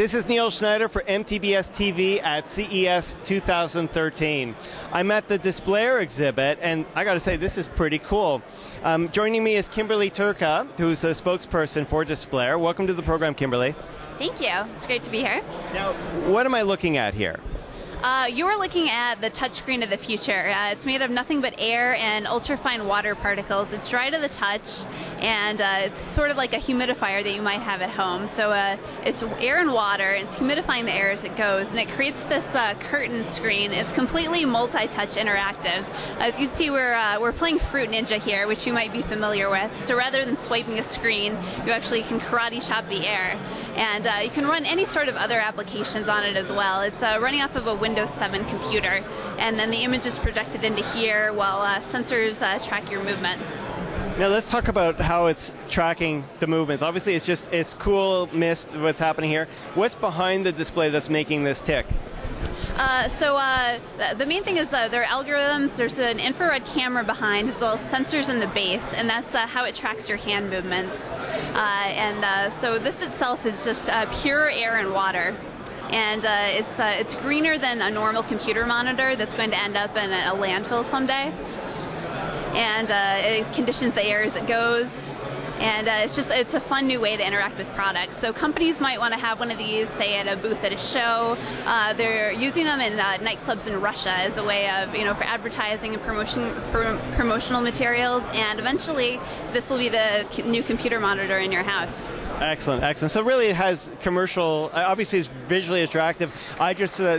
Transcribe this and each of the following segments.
This is Neil Schneider for MTBS-TV at CES 2013. I'm at the Displair exhibit, and I got to say, this is pretty cool. Joining me is Kimberly Turka, who's a spokesperson for Displair. Welcome to the program, Kimberly. Thank you. It's great to be here. Now, what am I looking at here? You're looking at the touchscreen of the future. It's made of nothing but air and ultrafine water particles. It's dry to the touch, and it's sort of like a humidifier that you might have at home. So it's air and water, and it's humidifying the air as it goes, and it creates this curtain screen. It's completely multi-touch interactive. As you can see, we're playing Fruit Ninja here, which you might be familiar with. So rather than swiping a screen, you actually can karate chop the air. And you can run any sort of other applications on it as well. It's running off of a Windows 7 computer, and then the image is projected into here while sensors track your movements. Now let's talk about how it's tracking the movements. Obviously it's cool mist what's happening here. What's behind the display that's making this tick? The main thing is their algorithms. There's an infrared camera behind, as well as sensors in the base, and that's how it tracks your hand movements. So this itself is just pure air and water. And it's greener than a normal computer monitor that's going to end up in a landfill someday. And it conditions the air as it goes. And it's a fun new way to interact with products. So companies might want to have one of these, say, at a booth at a show. They're using them in nightclubs in Russia as a way of, for advertising and promotional materials. And eventually, this will be the new computer monitor in your house. Excellent, excellent. So really, it has commercial. Obviously, it's visually attractive.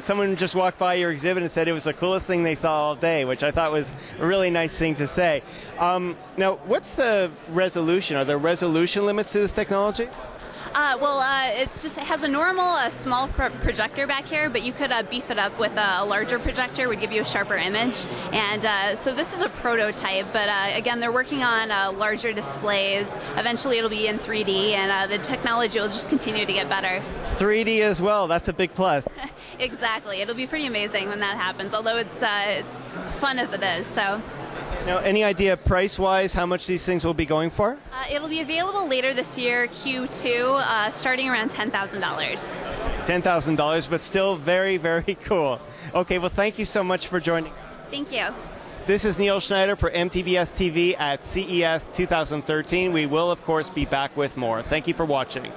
Someone just walked by your exhibit and said it was the coolest thing they saw all day, which I thought was a really nice thing to say. Now, what's the resolution? Are there resolution limits to this technology? It has a normal small projector back here, but you could beef it up with a larger projector, would give you a sharper image. And so this is a prototype, but again, they're working on larger displays. Eventually it'll be in 3D, and the technology will just continue to get better. 3D as well, that's a big plus. Exactly, it'll be pretty amazing when that happens, although it's fun as it is. So. Now, any idea price-wise how much these things will be going for? It'll be available later this year, Q2, starting around $10,000. $10,000, but still very, very cool. Okay, well, thank you so much for joining. Thank you. This is Neil Schneider for MTBS-TV at CES 2013. We will, of course, be back with more. Thank you for watching.